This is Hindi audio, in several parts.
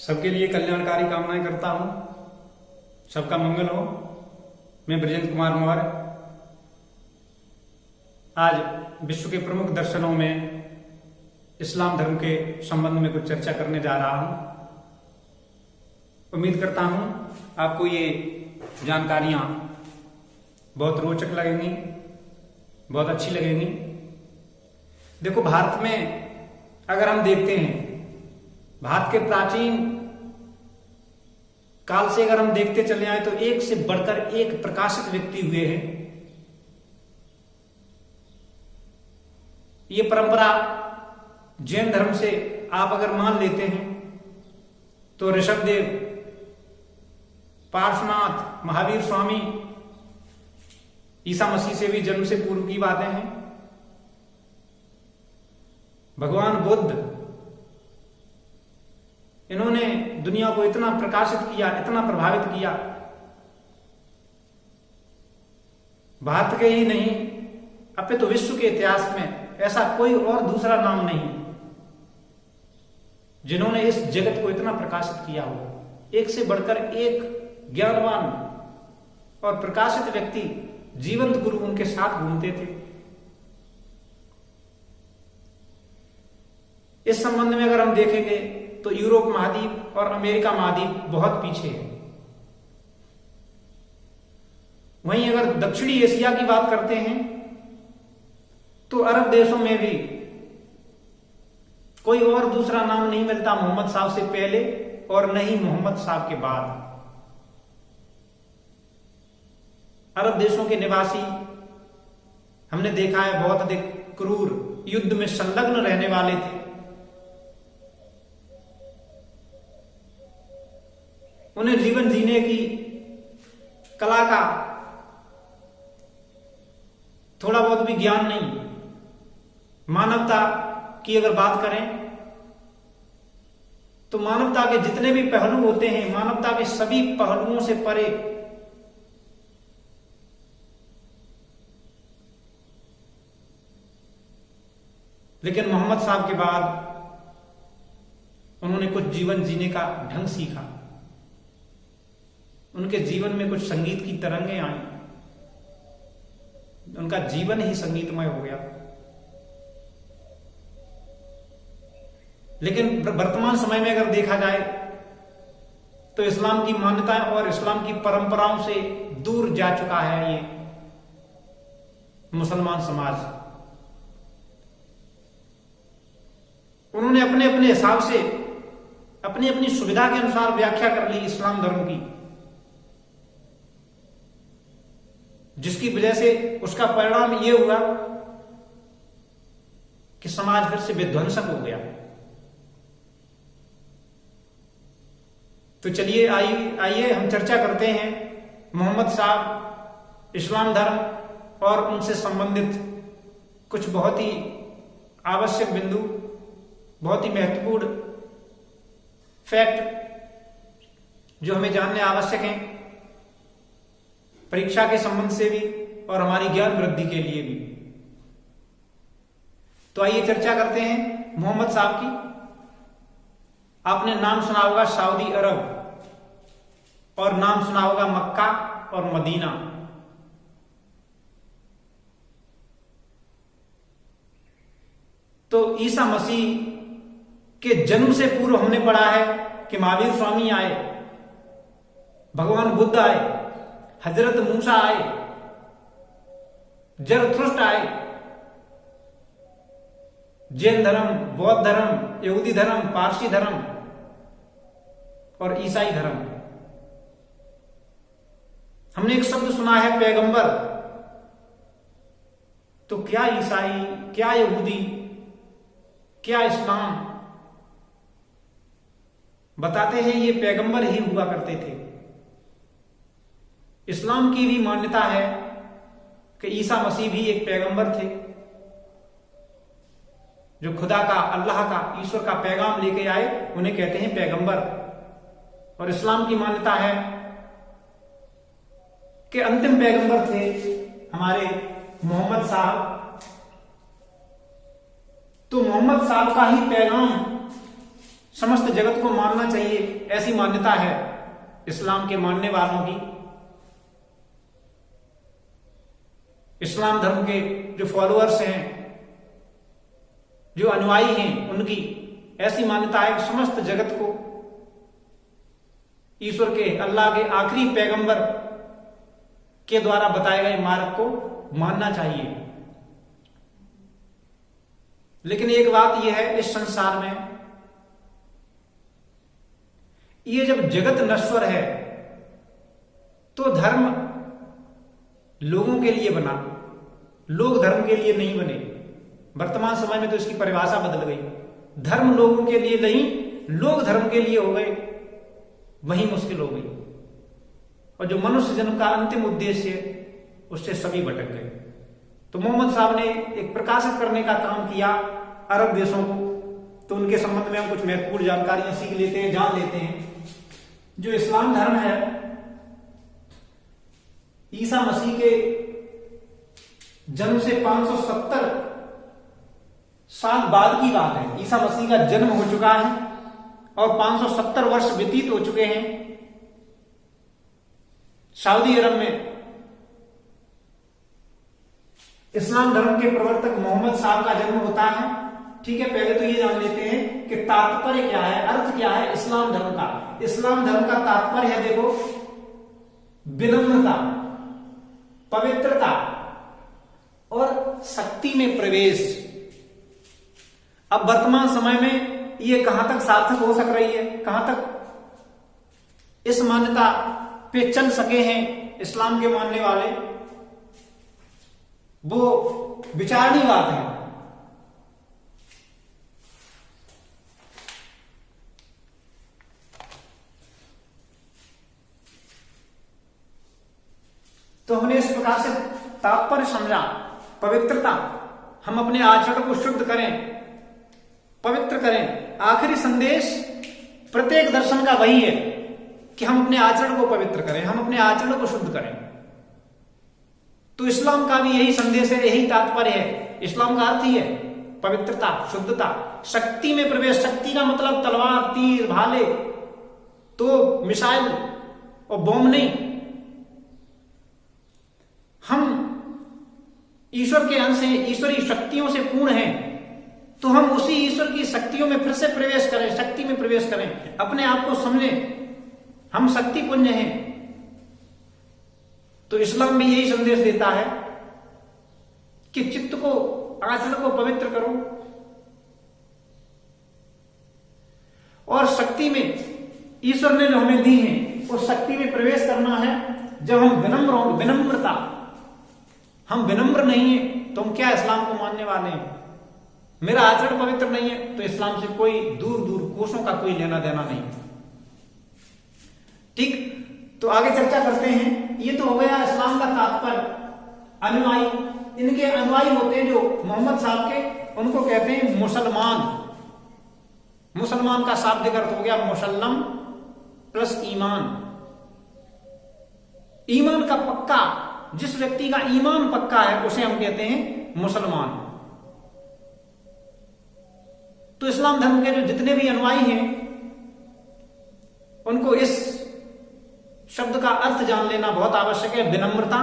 सबके लिए कल्याणकारी कामनाएं करता हूं। सबका मंगल हो। मैं ब्रजेंद्र कुमार मौर्य आज विश्व के प्रमुख दर्शनों में इस्लाम धर्म के संबंध में कुछ चर्चा करने जा रहा हूं। उम्मीद करता हूं आपको ये जानकारियां बहुत रोचक लगेंगी, बहुत अच्छी लगेंगी। देखो, भारत में अगर हम देखते हैं, भारत के प्राचीन काल से अगर हम देखते चले आए तो एक से बढ़कर एक प्रकाशित व्यक्ति हुए हैं। ये परंपरा जैन धर्म से आप अगर मान लेते हैं तो ऋषभदेव, पार्श्वनाथ, महावीर स्वामी, ईसा मसीह से भी जन्म से पूर्व की बातें हैं। भगवान बुद्ध, इन्होंने दुनिया को इतना प्रकाशित किया, इतना प्रभावित किया, भारत के ही नहीं अपितु विश्व के इतिहास में ऐसा कोई और दूसरा नाम नहीं जिन्होंने इस जगत को इतना प्रकाशित किया हो। एक से बढ़कर एक ज्ञानवान और प्रकाशित व्यक्ति, जीवंत गुरु उनके साथ घूमते थे। इस संबंध में अगर हम देखेंगे तो यूरोप महाद्वीप और अमेरिका महाद्वीप बहुत पीछे है। वहीं अगर दक्षिणी एशिया की बात करते हैं तो अरब देशों में भी कोई और दूसरा नाम नहीं मिलता मोहम्मद साहब से पहले और नहीं मोहम्मद साहब के बाद। अरब देशों के निवासी हमने देखा है बहुत अधिक क्रूर, युद्ध में संलग्न रहने वाले थे। उन्हें जीवन जीने की कला का थोड़ा बहुत भी ज्ञान नहीं। मानवता की अगर बात करें तो मानवता के जितने भी पहलू होते हैं, मानवता के सभी पहलुओं से परे लेकिन मोहम्मद साहब के बाद उन्होंने कुछ जीवन जीने का ढंग सीखा। उनके जीवन में कुछ संगीत की तरंगें आई, उनका जीवन ही संगीतमय हो गया। लेकिन वर्तमान समय में अगर देखा जाए तो इस्लाम की मान्यताएं और इस्लाम की परंपराओं से दूर जा चुका है ये मुसलमान समाज। उन्होंने अपने अपने हिसाब से, अपनी अपनी सुविधा के अनुसार व्याख्या कर ली इस्लाम धर्म की, जिसकी वजह से उसका परिणाम यह हुआ कि समाज फिर से विध्वंसक हो गया। तो चलिए आइए हम चर्चा करते हैं मोहम्मद साहब, इस्लाम धर्म और उनसे संबंधित कुछ बहुत ही आवश्यक बिंदु, बहुत ही महत्वपूर्ण फैक्ट जो हमें जानने आवश्यक हैं, परीक्षा के संबंध से भी और हमारी ज्ञान वृद्धि के लिए भी। तो आइए चर्चा करते हैं मोहम्मद साहब की। आपने नाम सुना होगा सऊदी अरब और नाम सुना होगा मक्का और मदीना। तो ईसा मसीह के जन्म से पूर्व हमने पढ़ा है कि महावीर स्वामी आए, भगवान बुद्ध आए, हजरत मूसा आए, जरथुस्त्र आए, जैन धर्म, बौद्ध धर्म, यहूदी धर्म, पारसी धर्म और ईसाई धर्म। हमने एक शब्द सुना है पैगंबर। तो क्या ईसाई, क्या यहूदी, क्या इस्लाम बताते हैं ये पैगंबर ही हुआ करते थे। इस्लाम की भी मान्यता है कि ईसा मसीह भी एक पैगंबर थे जो खुदा का, अल्लाह का, ईश्वर का पैगाम लेके आए, उन्हें कहते हैं पैगंबर। और इस्लाम की मान्यता है कि अंतिम पैगंबर थे हमारे मोहम्मद साहब। तो मोहम्मद साहब का ही पैगाम समस्त जगत को मानना चाहिए, ऐसी मान्यता है इस्लाम के मानने वालों की। इस्लाम धर्म के जो फॉलोअर्स हैं, जो अनुयायी हैं, उनकी ऐसी मान्यता है कि समस्त जगत को ईश्वर के, अल्लाह के आखिरी पैगंबर के द्वारा बताए गए मार्ग को मानना चाहिए। लेकिन एक बात यह है, इस संसार में ये जब जगत नश्वर है तो धर्म लोगों के लिए बना, लोग धर्म के लिए नहीं बने। वर्तमान समय में तो इसकी परिभाषा बदल गई, धर्म लोगों के लिए नहीं, लोग धर्म के लिए हो गए, वही मुश्किल हो गई। और जो मनुष्य जन्म का अंतिम उद्देश्य है, उससे सभी भटक गए। तो मोहम्मद साहब ने एक प्रकाशित करने का काम किया अरब देशों को। तो उनके संबंध में हम कुछ महत्वपूर्ण जानकारियां सीख लेते हैं, जान लेते हैं। जो इस्लाम धर्म है, ईसा मसीह के जन्म से 570 साल बाद की बात है। ईसा मसीह का जन्म हो चुका है और 570 वर्ष व्यतीत हो चुके हैं। सऊदी अरब में इस्लाम धर्म के प्रवर्तक मोहम्मद साहब का जन्म होता है। ठीक है, पहले तो ये जान लेते हैं कि तात्पर्य क्या है, अर्थ क्या है इस्लाम धर्म का। इस्लाम धर्म का तात्पर्य है, देखो, विनम्रता, पवित्रता और शक्ति में प्रवेश। अब वर्तमान समय में ये कहां तक सार्थक हो सक रही है, कहां तक इस मान्यता पे चल सके हैं इस्लाम के मानने वाले, वो विचारनीय बात है। तो हमने इस प्रकार से तात्पर्य समझा, पवित्रता, हम अपने आचरण को शुद्ध करें, पवित्र करें। आखिरी संदेश प्रत्येक दर्शन का वही है कि हम अपने आचरण को पवित्र करें, हम अपने आचरण को शुद्ध करें। तो इस्लाम का भी यही संदेश है, यही तात्पर्य है। इस्लाम का अर्थ ही है पवित्रता, शुद्धता, शक्ति में प्रवेश। शक्ति का मतलब तलवार, तीर, भाले, तो मिसाइल और बम नहीं। हम ईश्वर के अंश हैं, ईश्वरीय शक्तियों से पूर्ण हैं, तो हम उसी ईश्वर की शक्तियों में फिर से प्रवेश करें, शक्ति में प्रवेश करें, अपने आप को समझें हम शक्ति पुंज हैं। तो इस्लाम भी यही संदेश देता है कि चित्त को, आचरण को पवित्र करो और शक्ति में ईश्वर ने जो हमें दी है उस शक्ति में प्रवेश करना है। जब हम विनम्र हो, विनम्रता, हम विनम्र नहीं है तो हम क्या इस्लाम को मानने वाले हैं। मेरा आचरण पवित्र नहीं है तो इस्लाम से कोई दूर दूर कोसों का कोई लेना देना नहीं। ठीक, तो आगे चर्चा करते हैं। ये तो हो गया इस्लाम का तात्पर्य। अनुयायी, इनके अनुयायी होते हैं जो मोहम्मद साहब के, उनको कहते हैं मुसलमान। मुसलमान का शाब्दिक अर्थ हो गया मुसल्लम प्लस ईमान। ईमान का पक्का, जिस व्यक्ति का ईमान पक्का है उसे हम कहते हैं मुसलमान। तो इस्लाम धर्म के जो जितने भी अनुयायी हैं उनको इस शब्द का अर्थ जान लेना बहुत आवश्यक है। विनम्रता,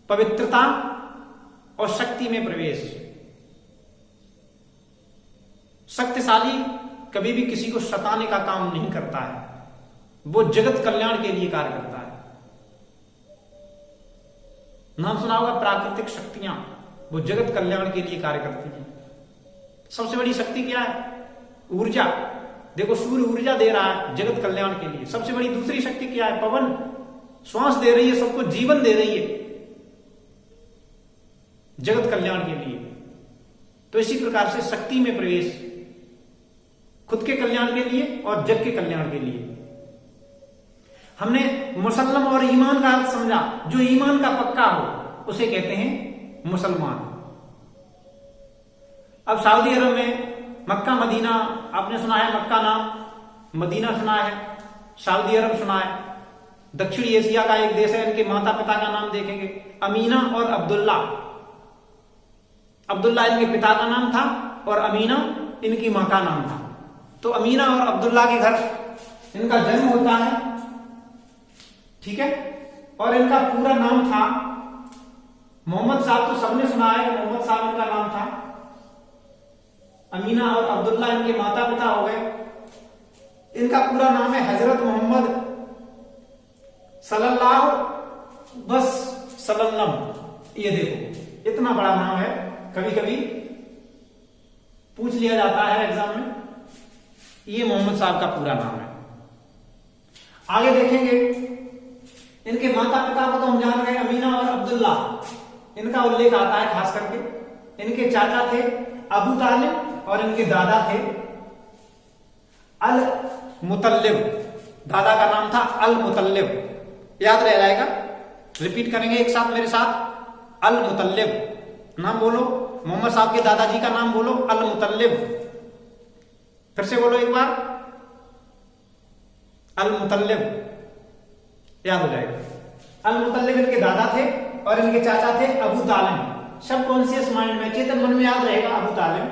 पवित्रता और शक्ति में प्रवेश। शक्तिशाली कभी भी किसी को सताने का काम नहीं करता है, वो जगत कल्याण के लिए कार्य करता है। नाम सुना होगा प्राकृतिक शक्तियां, वो जगत कल्याण के लिए कार्य करती हैं। सबसे बड़ी शक्ति क्या है? ऊर्जा। देखो, सूर्य ऊर्जा दे रहा है जगत कल्याण के लिए। सबसे बड़ी दूसरी शक्ति क्या है? पवन, श्वास दे रही है, सबको जीवन दे रही है जगत कल्याण के लिए। तो इसी प्रकार से शक्ति में प्रवेश, खुद के कल्याण के लिए और जग के कल्याण के लिए। हमने मुसल्लम और ईमान का अर्थ समझा। जो ईमान का पक्का हो उसे कहते हैं मुसलमान। अब सऊदी अरब में मक्का, मदीना, आपने सुना है मक्का नाम, मदीना सुना है, सऊदी अरब सुना है। दक्षिणी एशिया का एक देश है, इनके माता पिता का नाम देखेंगे, अमीना और अब्दुल्ला। अब्दुल्ला इनके पिता का नाम था और अमीना इनकी मां का नाम था। तो अमीना और अब्दुल्ला के घर इनका जन्म होता है, ठीक है। और इनका पूरा नाम था मोहम्मद साहब, तो सबने सुना है मोहम्मद साहब इनका नाम था। अमीना और अब्दुल्ला इनके माता पिता हो गए। इनका पूरा नाम है हजरत मोहम्मद सल्लल्लाहु बस सल्लम। ये देखो इतना बड़ा नाम है, कभी कभी पूछ लिया जाता है एग्जाम में। ये मोहम्मद साहब का पूरा नाम है। आगे देखेंगे इनके माता पिता को तो हम जान गए, अमीना और अब्दुल्ला, इनका उल्लेख आता है खास करके। इनके चाचा थे अबू तालिब और इनके दादा थे अल मुतल्लिब। दादा का नाम था अल मुतल्लिब, याद रह जाएगा। रिपीट करेंगे एक साथ मेरे साथ, अल मुतल्लिब। नाम बोलो, मोहम्मद साहब के दादाजी का नाम बोलो, अल मुतल्लिब। फिर से बोलो एक बार, अल मुतल्लिब, याद हो जाएगा। अल मुतल्लिब इनके दादा थे और इनके चाचा थे अबू तालिब। सबकॉन्शियस माइंड में, चेतन मन में याद रहेगा अबू तालिब,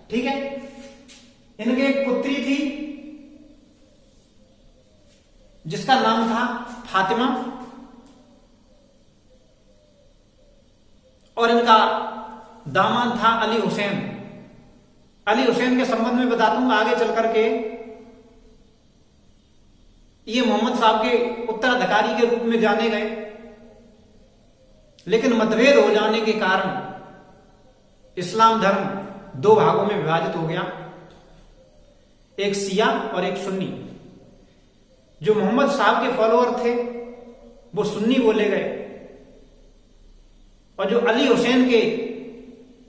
ठीक है। इनके एक पुत्री थी जिसका नाम था फातिमा, और इनका दामाद था अली हुसैन। अली हुसैन के संबंध में बता दूंगा आगे चल करके। ये मोहम्मद साहब के उत्तराधिकारी के रूप में जाने गए, लेकिन मतभेद हो जाने के कारण इस्लाम धर्म दो भागों में विभाजित हो गया, एक शिया और एक सुन्नी। जो मोहम्मद साहब के फॉलोअर थे वो सुन्नी बोले गए, और जो अली हुसैन के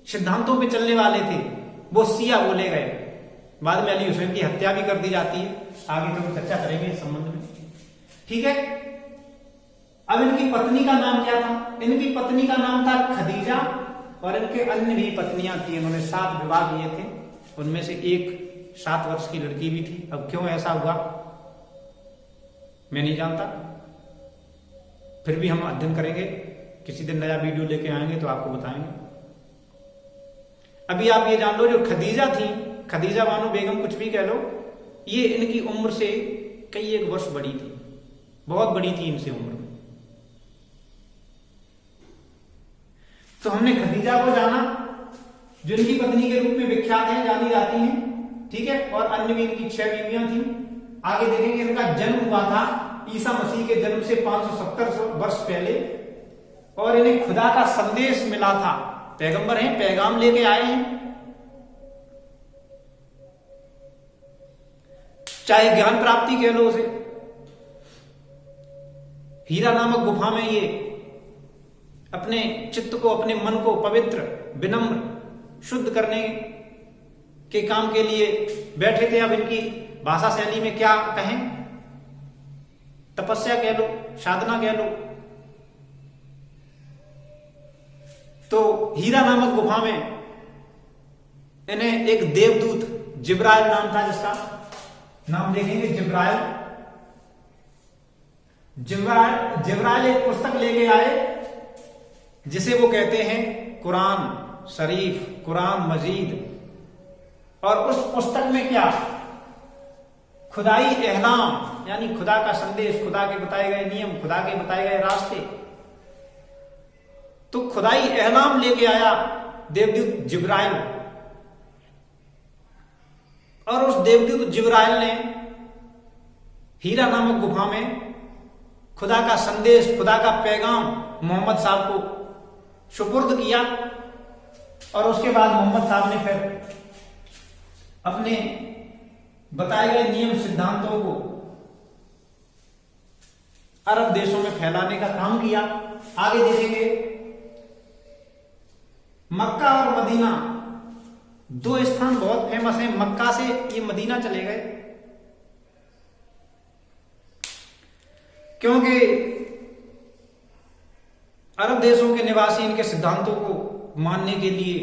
सिद्धांतों पे चलने वाले थे वो शिया बोले गए। बाद में अली हुसैन की हत्या भी कर दी जाती है, आगे कभी चर्चा करेंगे इस संबंध में, ठीक है। अब इनकी पत्नी का नाम क्या था? इनकी पत्नी का नाम था खदीजा, और इनके अन्य भी पत्नियां थी। इन्होंने 7 विवाह किए थे, उनमें से एक 7 वर्ष की लड़की भी थी। अब क्यों ऐसा हुआ मैं नहीं जानता, फिर भी हम अध्ययन करेंगे। किसी दिन नया वीडियो लेके आएंगे तो आपको बताएंगे। अभी आप ये जान लो, जो खदीजा थी, खदीजा बानो बेगम कुछ भी कह लो, ये इनकी उम्र से कई एक वर्ष बड़ी थी, बहुत बड़ी थी इनसे उम्र में। तो हमने खदीजा को जाना, जो इनकी पत्नी के रूप में विख्यात है, जानी जाती हैं, ठीक है। और अन्य भी इनकी 6 बीवियां थी। आगे देखेंगे इनका जन्म हुआ था ईसा मसीह के जन्म से 570 वर्ष पहले, और इन्हें खुदा का संदेश मिला था। पैगंबर हैं, पैगाम लेके आए हैं। चाहे ज्ञान प्राप्ति कह लो उसे। हीरा नामक गुफा में ये अपने चित्त को, अपने मन को पवित्र, विनम्र, शुद्ध करने के काम के लिए बैठे थे। अब इनकी भाषा शैली में क्या कहें, तपस्या कह लो, साधना कह लो। तो हीरा नामक गुफा में इन्हें एक देवदूत, जिब्राइल नाम था, जिसका नाम देखेंगे जिब्राइल। जिब्राइल एक पुस्तक लेके आए जिसे वो कहते हैं कुरान शरीफ, कुरान मजीद। और उस पुस्तक में क्या, खुदाई एहलाम, यानी खुदा का संदेश, खुदा के बताए गए नियम, खुदा के बताए गए रास्ते। तो खुदाई एहलाम लेके आया देवदूत जिब्राइल, और उस देवदूत जिब्राइल ने हीरा नामक गुफा में खुदा का संदेश, खुदा का पैगाम मोहम्मद साहब को सुपुर्द किया। और उसके बाद मोहम्मद साहब ने फिर अपने बताए गए नियम सिद्धांतों को अरब देशों में फैलाने का काम किया। आगे देखेंगे मक्का और मदीना, 2 स्थान बहुत फेमस हैं। मक्का से ये मदीना चले गए, क्योंकि अरब देशों के निवासी इनके सिद्धांतों को मानने के लिए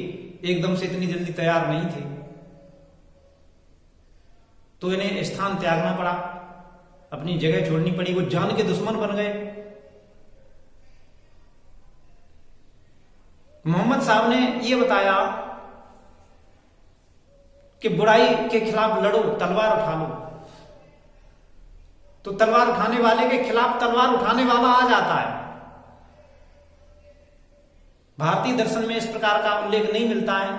एकदम से इतनी जल्दी तैयार नहीं थे, तो इन्हें स्थान त्यागना पड़ा, अपनी जगह छोड़नी पड़ी। वो जान के दुश्मन बन गए। मोहम्मद साहब ने यह बताया कि बुराई के खिलाफ लड़ो, तलवार उठा लो, तो तलवार उठाने वाले के खिलाफ तलवार उठाने वाला आ जाता है। भारतीय दर्शन में इस प्रकार का उल्लेख नहीं मिलता है।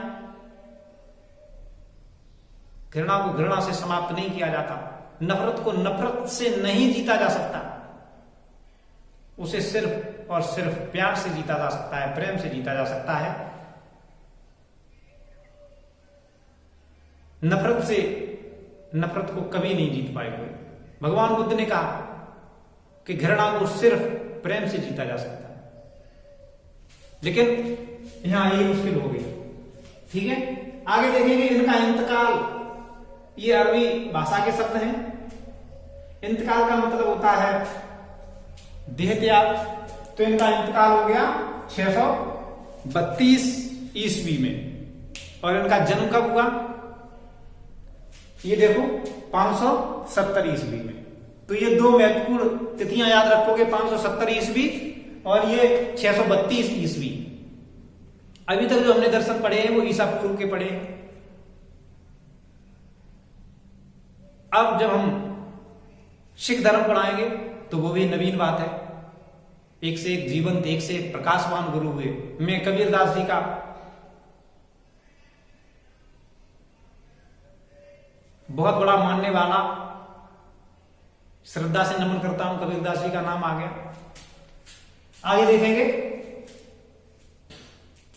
घृणा को घृणा से समाप्त नहीं किया जाता, नफरत को नफरत से नहीं जीता जा सकता, उसे सिर्फ और सिर्फ प्यार से जीता जा सकता है, प्रेम से जीता जा सकता है। नफरत से नफरत को कभी नहीं जीत पाएंगे। भगवान बुद्ध ने कहा कि घृणा को सिर्फ प्रेम से जीता जा सकता है, लेकिन यहां ये मुश्किल हो गई। ठीक है, आगे देखेंगे इनका इंतकाल, ये अरबी भाषा के शब्द हैं। इंतकाल का मतलब होता है देह त्याग, तो इनका इंतकाल हो गया 632 ईस्वी में। और इनका जन्म कब हुआ, ये देखो 570 ईस्वी में। तो ये दो महत्वपूर्ण तिथियां याद रखोगे, 570 ईस्वी और ये 632 ईस्वी। अभी तक जो हमने दर्शन पढ़े हैं वो ईसा पूर्व के पढ़े हैं। अब जब हम सिख धर्म पढ़ाएंगे तो वो भी नवीन बात है। एक से एक जीवंत, एक से एक प्रकाशवान गुरु हुए। मैं कबीरदास जी का बहुत बड़ा मानने वाला, श्रद्धा से नमन करता हूं, कबीरदास जी का नाम आ गया। आगे देखेंगे,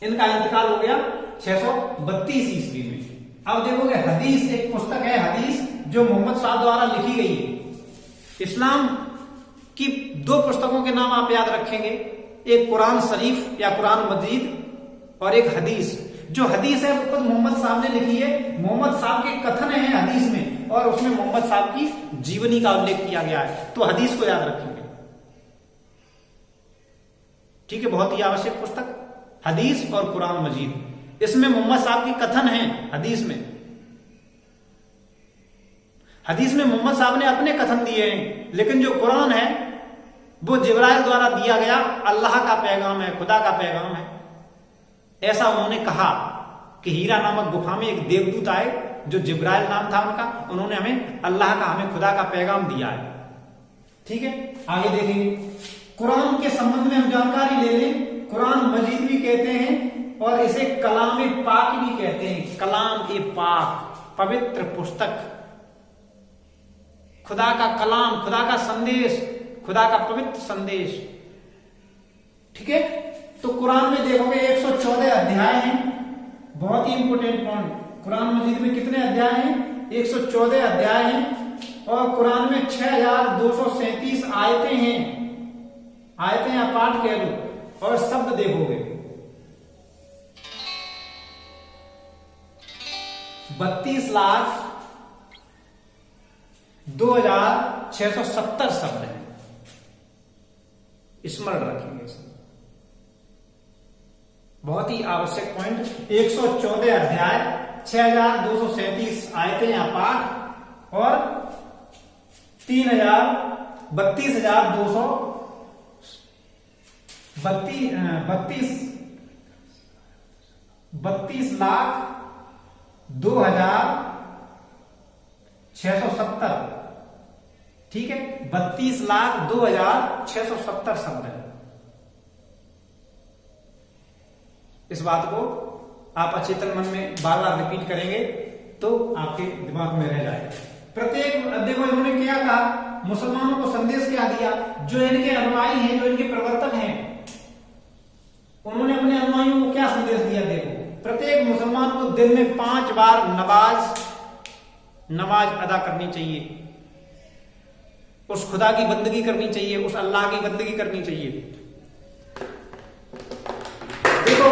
इनका इंतकाल हो गया 632 ईस्वी में। अब देखोगे हदीस, एक पुस्तक है हदीस जो मोहम्मद साहब द्वारा लिखी गई है। इस्लाम की दो पुस्तकों के नाम आप याद रखेंगे, एक कुरान शरीफ या कुरान मजीद और एक हदीस। जो हदीस है वो खुद मोहम्मद साहब ने लिखी है, मोहम्मद साहब के कथन है हदीस में, और उसमें मोहम्मद साहब की जीवनी का उल्लेख किया गया है। तो हदीस को याद रखेंगे, ठीक है, बहुत ही आवश्यक पुस्तक हदीस और कुरान मजीद। इसमें मोहम्मद साहब की कथन है हदीस में। हदीस में मोहम्मद साहब ने अपने कथन दिए हैं, लेकिन जो कुरान है वो जिब्राइल द्वारा दिया गया अल्लाह का पैगाम है, खुदा का पैगाम है। ऐसा उन्होंने कहा कि हीरा नामक गुफा में एक देवदूत आए, जो जिब्राइल नाम था उनका, उन्होंने हमें अल्लाह का, हमें खुदा का पैगाम दिया है। ठीक है, आगे देखेंगे। कुरान के संबंध में हम जानकारी ले लें। कुरान मजीद भी कहते हैं और इसे कलाम पाक भी कहते हैं। कलाम ए पाक, पवित्र पुस्तक, खुदा का कलाम, खुदा का संदेश, खुदा का पवित्र संदेश। ठीक है, तो कुरान में देखोगे 114 अध्याय हैं। बहुत ही इंपोर्टेंट पॉइंट, कुरान मजीद में कितने अध्याय हैं? 114 अध्याय हैं। और कुरान में 6237 आयतें हैं। आयतें या पाठ कह लो, और शब्द देखोगे 32,02,670 शब्द हैं। स्मरण रखेंगे इसे, बहुत ही आवश्यक पॉइंट। 114 अध्याय, 6237 आयतें या पाठ, और 32,02,670। ठीक है, 32,02,670 शब्द है। इस बात को आप अचेतन मन में बार बार रिपीट करेंगे तो आपके दिमाग में रह जाएगा। प्रत्येक देखो इन्होंने क्या कहा, मुसलमानों को संदेश क्या दिया, जो इनके अनुयायी हैं, जो इनके प्रवर्तक हैं, उन्होंने अपने अनुयायियों को क्या संदेश दिया। देखो, प्रत्येक मुसलमान को दिन में 5 बार नमाज अदा करनी चाहिए, उस खुदा की बंदगी करनी चाहिए, उस अल्लाह की बंदगी करनी चाहिए। देखो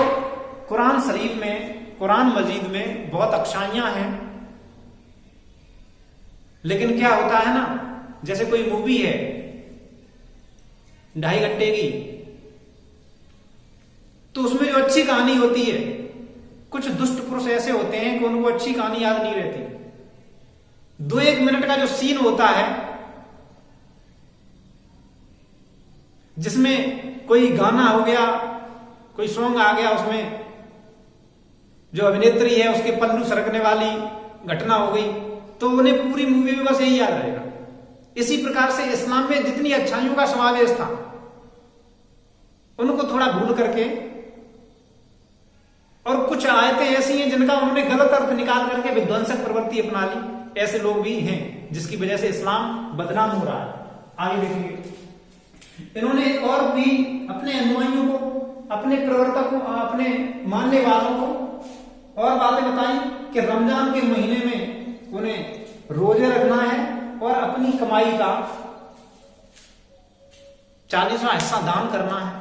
कुरान शरीफ में, कुरान मजीद में बहुत अक्षाइयां हैं, लेकिन क्या होता है ना, जैसे कोई मूवी है 2.5 घंटे की, तो उसमें जो अच्छी कहानी होती है, कुछ दुष्ट पुरुष ऐसे होते हैं कि उनको अच्छी कहानी याद नहीं रहती। 2-1 मिनट का जो सीन होता है, जिसमें कोई गाना हो गया, कोई सॉन्ग आ गया, उसमें जो अभिनेत्री है उसके पल्लू सरकने वाली, घटना हो गई तो उन्हें पूरी मूवी में बस यही याद रहेगा। इसी प्रकार से इस्लाम में जितनी अच्छाइयों का समावेश था उनको थोड़ा भूल करके, और कुछ आयतें ऐसी हैं जिनका उन्होंने गलत अर्थ निकाल करके विध्वंसक प्रवृत्ति अपना ली, ऐसे लोग भी हैं जिसकी वजह से इस्लाम बदनाम हो रहा है। आगे देखेंगे, इन्होंने और भी अपने अनुयायियों को, अपने प्रवर्तकों, अपने मानने वालों को और बातें बताई कि रमजान के महीने में उन्हें रोजे रखना है और अपनी कमाई का 40वां हिस्सा दान करना है।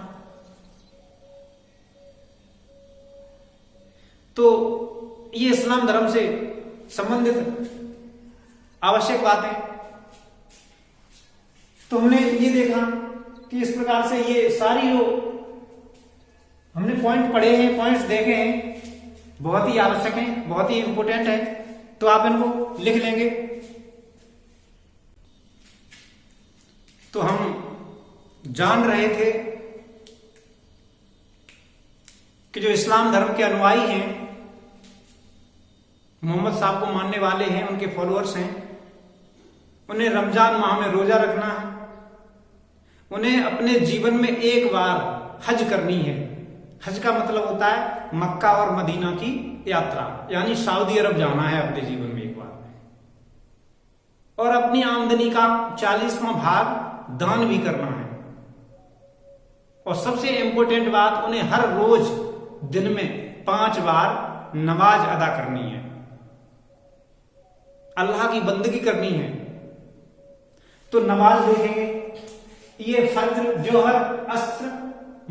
तो ये इस्लाम धर्म से संबंधित आवश्यक बातें। तो हमने ये देखा कि इस प्रकार से ये सारी जो हमने पॉइंट पढ़े हैं, पॉइंट्स देखे हैं, बहुत ही आवश्यक हैं, बहुत ही इंपॉर्टेंट है। तो आप इनको लिख लेंगे। तो हम जान रहे थे कि जो इस्लाम धर्म के अनुयायी हैं, मोहम्मद साहब को मानने वाले हैं, उनके फॉलोअर्स हैं, उन्हें रमजान माह में रोजा रखना है, उन्हें अपने जीवन में एक बार हज करनी है। हज का मतलब होता है मक्का और मदीना की यात्रा, यानी सऊदी अरब जाना है अपने जीवन में एक बार, और अपनी आमदनी का 40वां भाग दान भी करना है। और सबसे इंपॉर्टेंट बात, उन्हें हर रोज दिन में 5 बार नमाज अदा करनी है, अल्लाह की बंदगी करनी है। तो नमाज देखेंगे, ये फज्र, जोहर, अस्र,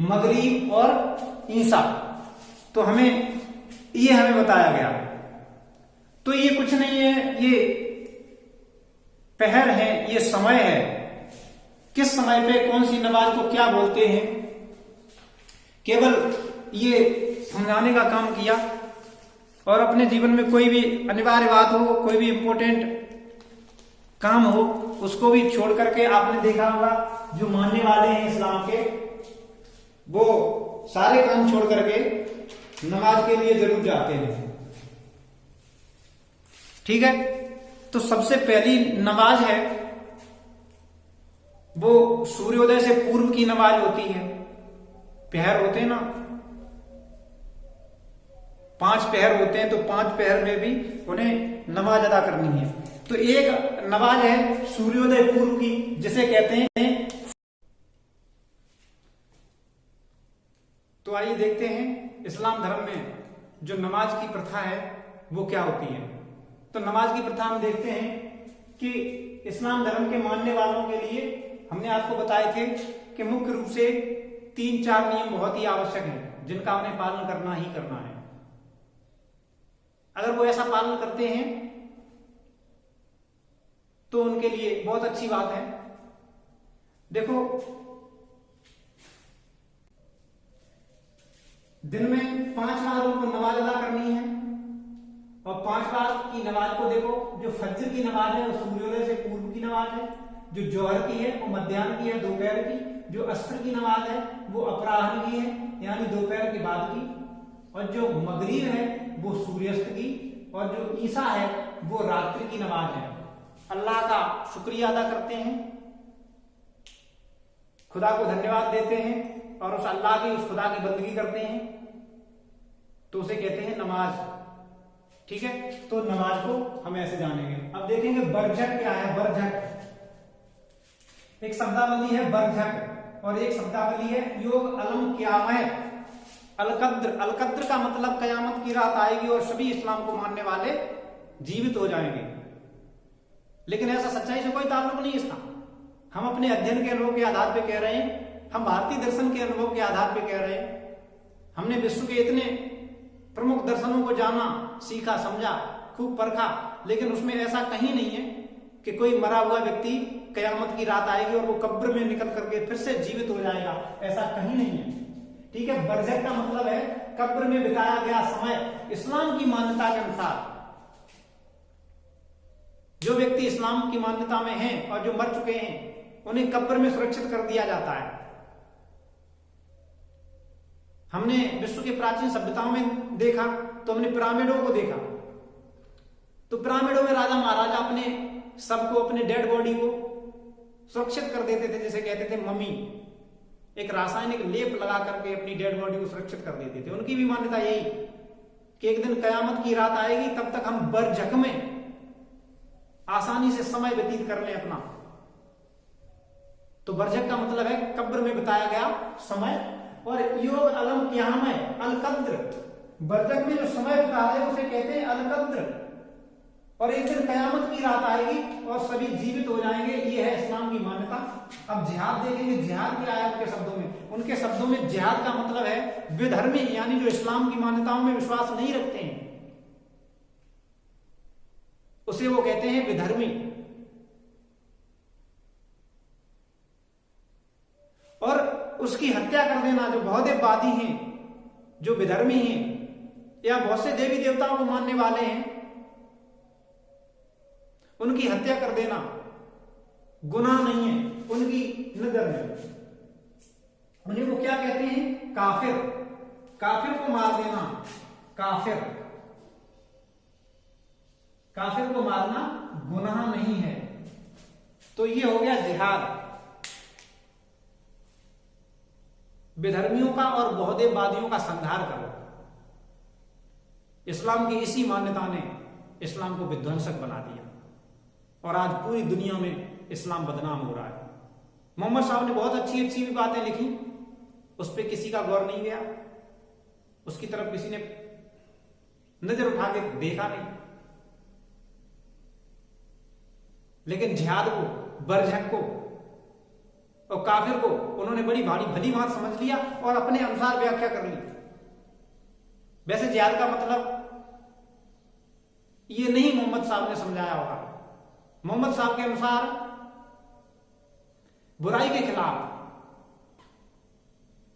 मगरिब और ईसा, तो ये हमें बताया गया। तो ये कुछ नहीं है, ये पहर है, ये समय है, किस समय पे कौन सी नमाज को क्या बोलते हैं, केवल ये समझाने का काम किया। और अपने जीवन में कोई भी अनिवार्य बात हो, कोई भी इंपॉर्टेंट काम हो, उसको भी छोड़ करके, आपने देखा होगा जो मानने वाले हैं इस्लाम के, वो सारे काम छोड़ करके नमाज के लिए जरूर जाते हैं। ठीक है, तो सबसे पहली नमाज है वो सूर्योदय से पूर्व की नमाज होती है। पहर होते हैं ना, 5 पहर होते हैं, तो 5 पहर में भी उन्हें नमाज अदा करनी है। तो एक नमाज है सूर्योदय पूर्व की, जिसे कहते हैं। तो आइए देखते हैं इस्लाम धर्म में जो नमाज की प्रथा है वो क्या होती है। तो नमाज की प्रथा हम देखते हैं कि इस्लाम धर्म के मानने वालों के लिए हमने आपको बताए थे कि मुख्य रूप से 3-4 नियम बहुत ही आवश्यक हैं, जिनका उन्हें पालन करना ही करना है। अगर वो ऐसा पालन करते हैं तो उनके लिए बहुत अच्छी बात है। देखो, दिन में 5 बार उनको नमाज अदा करनी है, और 5 बार की नमाज को देखो, जो फज्र की नमाज है वो सूर्योदय से पूर्व की नमाज है, जो जोहर की है वो मध्याह्न की है, दोपहर की, जो अस्र की नमाज है वो अपराह्न की है, यानी दोपहर के बाद की, और जो मगरिब है वो सूर्यास्त की, और जो ईसा है वो रात्रि की नमाज है। अल्लाह का शुक्रिया अदा करते हैं, खुदा को धन्यवाद देते हैं, और उस अल्लाह की, उस खुदा की बंदगी करते हैं, तो उसे कहते हैं नमाज। ठीक है, तो नमाज को हम ऐसे जानेंगे। अब देखेंगे बरझक क्या है। बरझक एक शब्दावली है, बरझक, और एक शब्दावली है योग अलम क़यामत। अलकद्र, अलकद्र का मतलब कयामत की रात आएगी और सभी इस्लाम को मानने वाले जीवित हो जाएंगे। लेकिन ऐसा सच्चाई से कोई ताल्लुक नहीं इसका। हम अपने अध्ययन के अनुभव के आधार पर कह रहे हैं, हम भारतीय दर्शन के अनुभव के आधार पर कह रहे हैं। हमने विश्व के इतने प्रमुख दर्शनों को जाना, सीखा, समझा, खूब परखा, लेकिन उसमें ऐसा कहीं नहीं है कि कोई मरा हुआ व्यक्ति कयामत की रात आएगी और वो कब्र में निकल करके फिर से जीवित हो जाएगा, ऐसा कहीं नहीं है। ठीक है, बरज़ख का मतलब है कब्र में बिताया गया समय। इस्लाम की मान्यता के अनुसार जो व्यक्ति इस्लाम की मान्यता में हैं और जो मर चुके हैं, उन्हें कब्र में सुरक्षित कर दिया जाता है। हमने विश्व की प्राचीन सभ्यताओं में देखा तो हमने पिरामिडों को देखा। तो पिरामिडों में राजा महाराजा अपने सबको, अपने डेड बॉडी को सुरक्षित कर देते थे, जैसे कहते थे मम्मी, एक रासायनिक लेप लगा करके अपनी डेड बॉडी को सुरक्षित कर देते थे। उनकी भी मान्यता यही कि एक दिन कयामत की रात आएगी, तब तक हम बरझक में आसानी से समय व्यतीत कर लें अपना। तो बरझक का मतलब है कब्र में बिताया गया समय, और योग अलम क्याम है अलकद्र, बरझक में जो समय बिता रहे हैं उसे कहते हैं अलकद्र। और एक दिन कयामत की रात आएगी और सभी जीवित हो जाएंगे, ये है इस्लाम की मान्यता। अब जिहाद देखेंगे, जिहाद क्या है उनके शब्दों में। उनके शब्दों में जिहाद का मतलब है विधर्मी, यानी जो इस्लाम की मान्यताओं में विश्वास नहीं रखते हैं उसे वो कहते हैं विधर्मी। और उसकी हत्या कर देना, जो बहुदेववादी हैं, जो विधर्मी हैं या बहुत से देवी देवताओं को मानने वाले हैं, उनकी हत्या कर देना गुनाह नहीं है उनकी नजर में। उन्हें वो क्या कहते हैं? काफिर। काफिर को मार देना, काफिर, काफिर को मारना गुनाह नहीं है। तो ये हो गया जिहाद, विधर्मियों का और बहुदेववादियों का संहार करो। इस्लाम की इसी मान्यता ने इस्लाम को विध्वंसक बना दिया और आज पूरी दुनिया में इस्लाम बदनाम हो रहा है। मोहम्मद साहब ने बहुत अच्छी अच्छी भी बातें लिखी, उस पर किसी का गौर नहीं गया, उसकी तरफ किसी ने नजर उठा के देखा नहीं। लेकिन जिहाद को, बरझक को और काफिर को उन्होंने बड़ी भारी भली बात समझ लिया और अपने अनुसार व्याख्या कर ली। वैसे जिहाद का मतलब ये नहीं मोहम्मद साहब ने समझाया होगा। मोहम्मद साहब के अनुसार बुराई के खिलाफ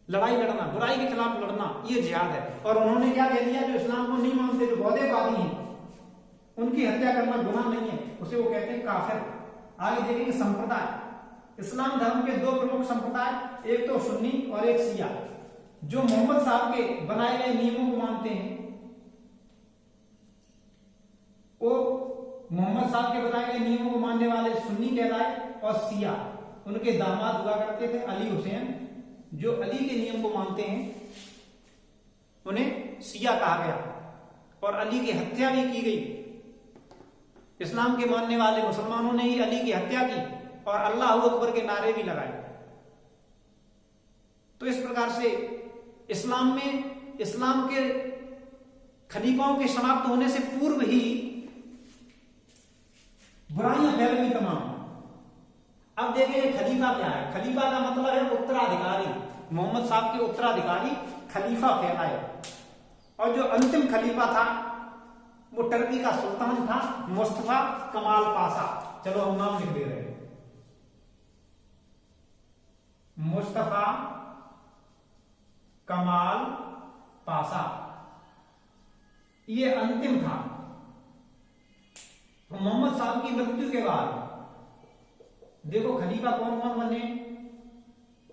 लड़ाई लड़ना, बुराई के खिलाफ लड़ना, ये जिहाद है। और उन्होंने क्या कह दिया? जो इस्लाम को नहीं मानते, जो बहुदेववादी हैं, उनकी हत्या करना गुनाह नहीं है, उसे वो कहते हैं काफिर। आगे देखेंगे संप्रदाय। इस्लाम धर्म के दो प्रमुख संप्रदाय, एक तो सुन्नी और एक शिया। जो मोहम्मद साहब के बनाए गए नियमों को मानते हैं वो मोहम्मद साहब के बताए गए नियमों को मानने वाले सुन्नी कहलाए, और शिया उनके दामाद हुआ करते थे अली हुसैन, जो अली के नियम को मानते हैं उन्हें शिया कहा गया। और अली की हत्या भी की गई। इस्लाम के मानने वाले मुसलमानों ने ही अली की हत्या की और अल्लाह अकबर के नारे भी लगाए। तो इस प्रकार से इस्लाम में, इस्लाम के खलीफाओं के समाप्त होने से पूर्व ही बुराइयां फैल गई तमाम। अब देखें खलीफा क्या है। खलीफा का मतलब है उत्तराधिकारी। मोहम्मद साहब के उत्तराधिकारी खलीफा कहलाए। और जो अंतिम खलीफा था वो टर्की का सुल्तान था मुस्तफा कमाल पाशा। चलो हम नाम लिख दे रहे हैं, मुस्तफा कमाल पाशा। ये अंतिम था। तो मोहम्मद साहब की मृत्यु के बाद देखो खलीफा कौन कौन बने।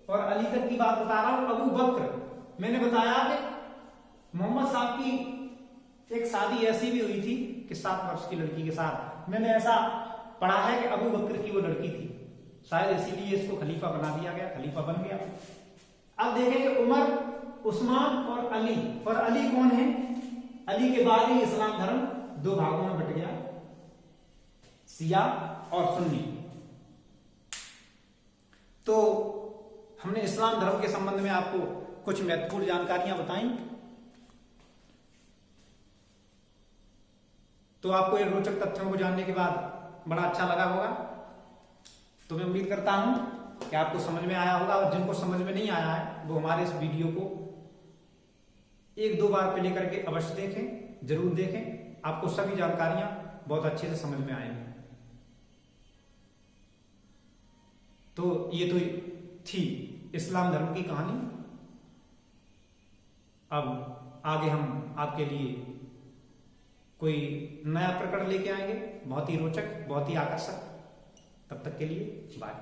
और अली तक की बात बता रहा हूं, अबू बकर। मैंने बताया कि मोहम्मद साहब की एक शादी ऐसी भी हुई थी कि 7 वर्ष की लड़की के साथ। मैंने ऐसा पढ़ा है कि अबू बकर की वो लड़की थी, शायद इसीलिए इसको खलीफा बना दिया गया, खलीफा बन गया। अब देखेंगे उमर, उस्मान और अली। और अली कौन है? अली के बाद ही इस्लाम धर्म 2 भागों में बट गया, शिया और सुन्नी। तो हमने इस्लाम धर्म के संबंध में आपको कुछ महत्वपूर्ण जानकारियां बताई। तो आपको इन रोचक तथ्यों को जानने के बाद बड़ा अच्छा लगा होगा। तो मैं उम्मीद करता हूं कि आपको समझ में आया होगा। और जिनको समझ में नहीं आया है वो हमारे इस वीडियो को 1-2 बार पे लेकर के अवश्य देखें, जरूर देखें। आपको सभी जानकारियां बहुत अच्छे से समझ में आएंगी। तो ये तो थी इस्लाम धर्म की कहानी। अब आगे हम आपके लिए कोई नया प्रकरण लेके आएंगे, बहुत ही रोचक, बहुत ही आकर्षक। तब तक के लिए बाय।